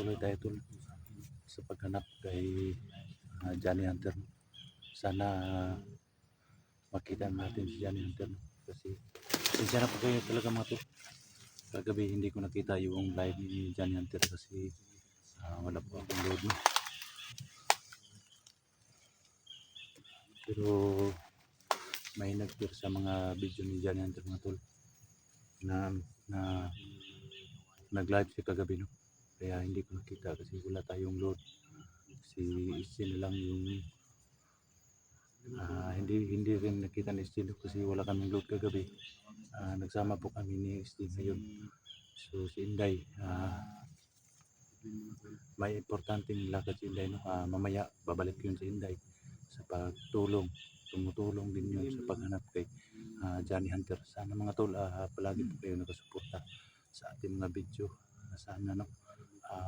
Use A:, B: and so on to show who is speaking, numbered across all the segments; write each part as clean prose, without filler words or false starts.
A: tuloy tayo tol sa paghanap kay Johnny Hunter. Sana makita natin si Johnny Hunter kasi siya na po kayo talaga mga tol. Kagabi hindi ko nakita yung live ni Johnny Hunter kasi wala po akong load no. Pero may nag-share sa mga video ni Johnny Hunter mga tol na nag-live siya kagabi no. Kaya hindi ko nakita kasi wala tayong load. Si Isin lang yung hindi rin nakita ni Steve kasi wala kaming load kagabi. Nagsama po kami ni Steve ngayon. So si Inday may importanteng lakad si Inday no. Mamaya babalik yun si Inday sa tumutulong din yun sa paghanap kay Johnny Hunter. Sana mga tol palagi po kayo nakasuporta sa ating mga video. Sana no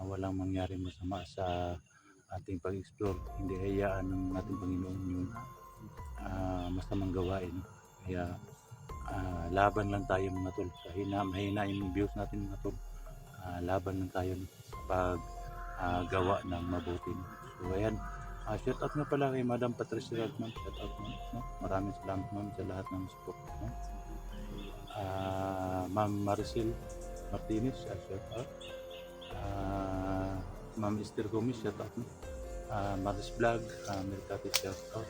A: walang mangyari masama sa ating pag-explore. Hindi hayaan ng ating Panginoon yung masamang gawain. Kaya laban lang tayo mga tol. Mahina yung views natin mga tol. Laban lang tayo sa paggawa ng mabuti. So ayan, shout out nga pala kay Madam Patricia Radman. Shout out no? Maraming salamat ma'am sa lahat ng support no? Ma'am Maricel Martinez, shout out. Ma'am Esther Gomez, shout out no? Maris Vlog, Mercati, shout out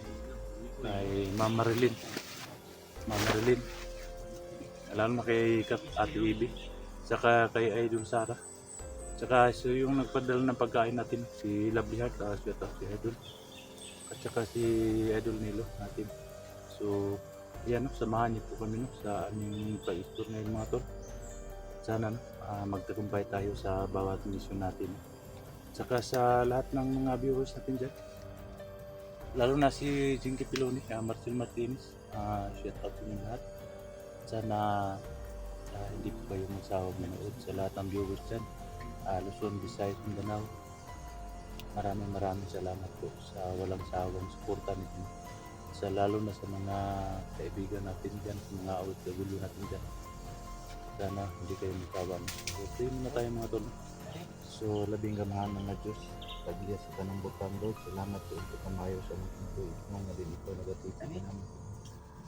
A: kay Ma'am Marilyn, alam na kay Ate Ibi, saka kay Idol Sara, saka so yung nagpadala ng pagkain natin si Lovely Heart, shout out si Idol, at saka si Idol Nilo natin. So yan no, samahan niyo po kami no, sa aming pag-explore ngayon mga tol. Sana no, magtagumpay tayo sa bawat mission natin, saka sa lahat ng mga viewers natin dyan, lalo na si Jinky Piloni, Marcel Martinez, shout out sa inyo lahat. Sana hindi po kayo magsawag manood sa lahat ng viewers dyan, Luzon, Visayas, Mindanao. Maraming salamat po sa walang sawang suporta ninyo, sa lalo na sa mga kaibigan natin dyan, sa mga OFW natin dyan. Sana hindi kayo magsawa. So yun na tayo mga tol. So labing gamahan ng Diyos paglia sa kanang butang Lord. Salamat po ito kamayo sa mga tuwid mo na din ito nagatipin namin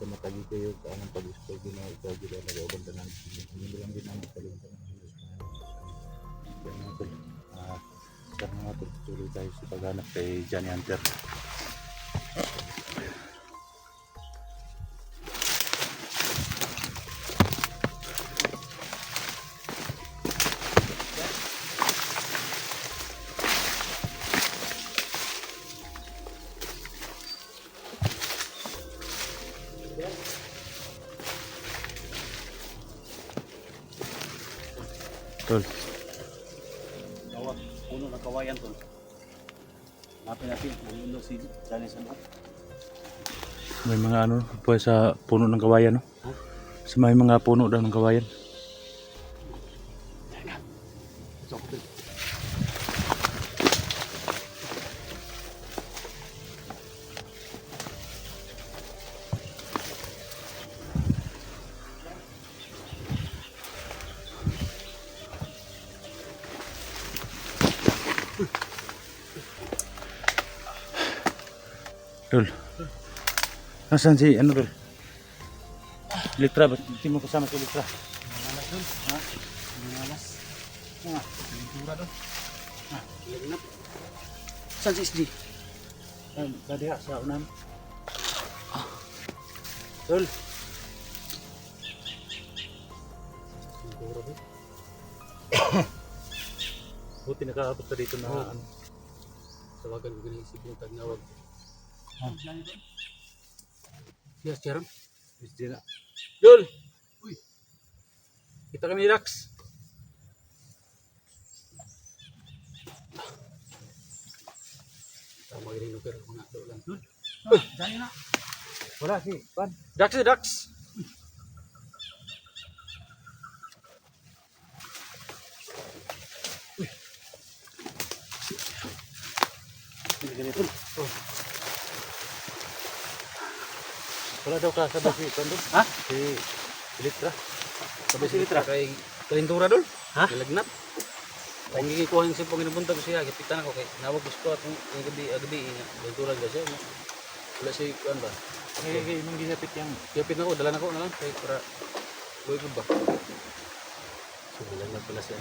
A: sa matagi kayo sa anong pag-explore ginawa ikaw gila nag-aubang tanan hindi lang din namin kalimutan ng Diyos kaya mga tol sekarang mga tol tuloy tayo sa paghanap kay Johnny Hunter. Tol. Puno ng kawayan tol. Napin natin kung si Johnny Hunter. May mga ano po sa puno ng kawayan no? Sa may mga puno daw ng kawayan. Tol, nasaan si ano tol? Litra, ba't hindi mo kasama si Litra?
B: Nangalas dun, ha? Nangalas. Pintura dun. Lagnap. Saan si SD?
A: Kadiha sa unan. Tol. Pintura dun. Buti nakakapot ka dito na ano.
B: Tawagan ko ganyan si Buntag nawag. Yes, Charon.
A: SD na.
B: Dol! Uy! Kita kami ni Rax. Tama ganyan lugar mga dolan. Dol! Dali na!
A: Wala si Pan.
B: Dax si Dax!
A: Hindi ganito. Oh. Wala daw ka sabay si Pan doon.
B: Ha?
A: Si Litra.
B: Sabi si Litra kay Kalintura dol?
A: Ha?
B: Lagnat. Kung gigikuha yung sipong ginubuntag ko siya, gipitan ako kay nawag gusto atong gabi nga. Benturan ka siya. Wala siya kuan ba?
A: Kaya nung ginapit yung
B: Gapit na ko, dala na ko na lang kay para buhay ko ba. So dala na pala siya.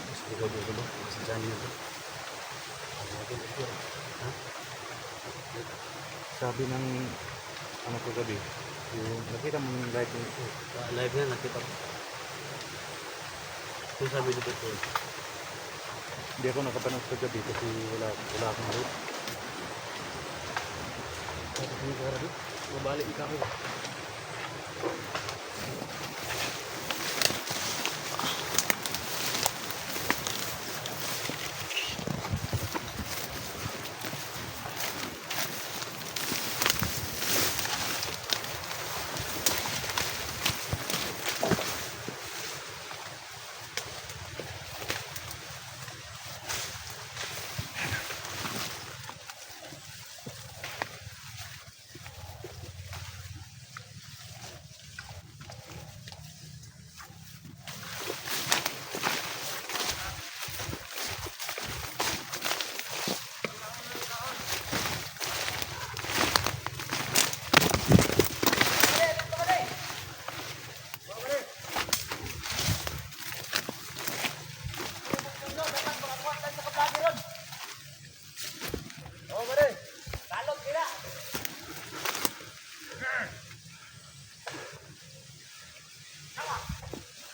B: Mas di ko ba? Mas dyan yun. Ha?
A: sabi ng ano ko gabi, yung nakita mo yung live mo ito.
B: Live nga nakita ko. Yung sabi dito ko.
A: Hindi ako nakapanood sa gabi kasi wala akong load.
B: Hindi ko rin. Mabalik ikaw ko.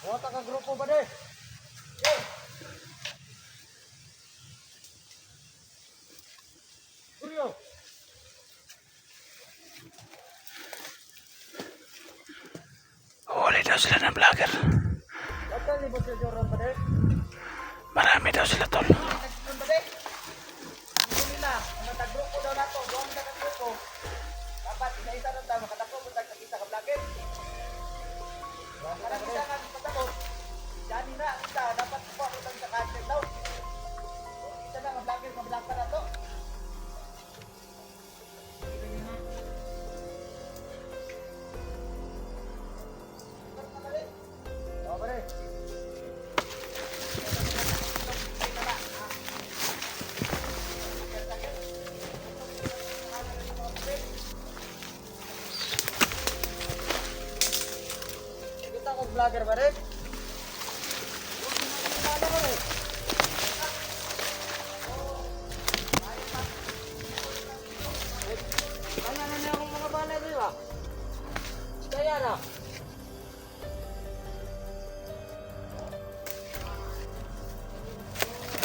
C: Wata ka grupo ba de? Kuryo.
A: Huli daw sila ng vlogger.
C: Wata ni Boss Joron ba de?
A: Marami daw sila tol.
C: Nagsun ba de? Hindi na, ang grupo daw nato, doon ka ng grupo. Dapat isa na tayo makatako mo tag isa ka vlogger. Para kita nga patako. Dani na kita dapat po ako tag sa content daw. Kita na vlogger mablaka na to. Oh, bare. Kita ko vlogger ba rin? Kaya na niya akong mga bala di ba? Kaya na.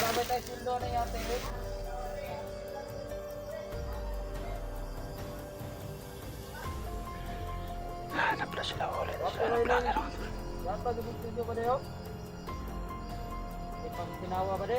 C: Sabay tayo sildo na yate eh.
A: Hanap na sila huli daw sila
C: Pero
A: ng
C: ilang
A: vlogger.
C: yan pa gabig studio ba dayo? Ipang tinawa ba de?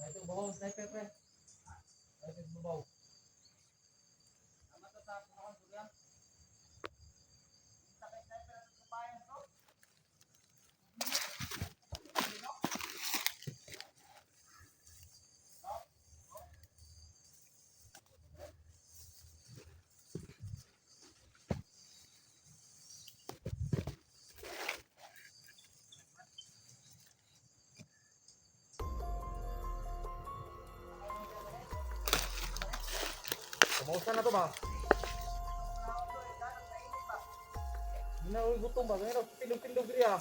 C: Ito, babaw, sniper, pre. Ito, babaw. Tama to, tapos ako, surya. Sakay sniper, at kapayan to. Kumusta na to ba? Hindi na ulit gutom ba? Ganyan, tindog-tindog rin ah.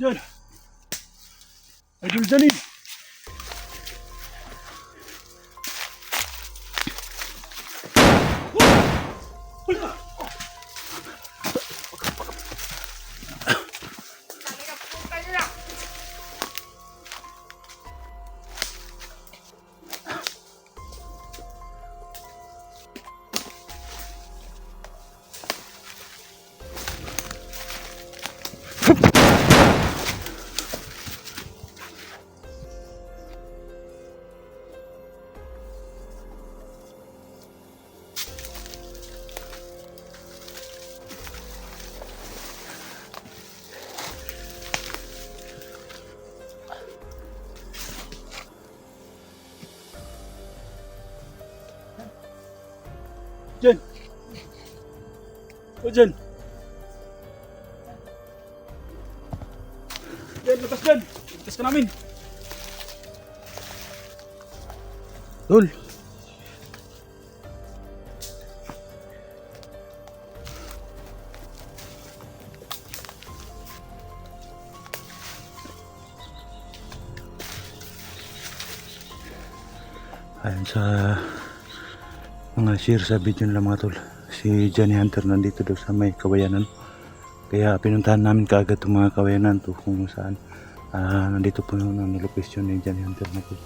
A: Diyan. Idol Janine. Diyan. O diyan. Diyan, labas dyan. Labas ka namin. Tol. Ayan sa mga share sa video nila mga tol, si Johnny Hunter nandito daw sa may kawayanan, kaya pinuntahan namin kaagad itong mga kawayanan to kung saan nandito po yung location ni Johnny Hunter na tol.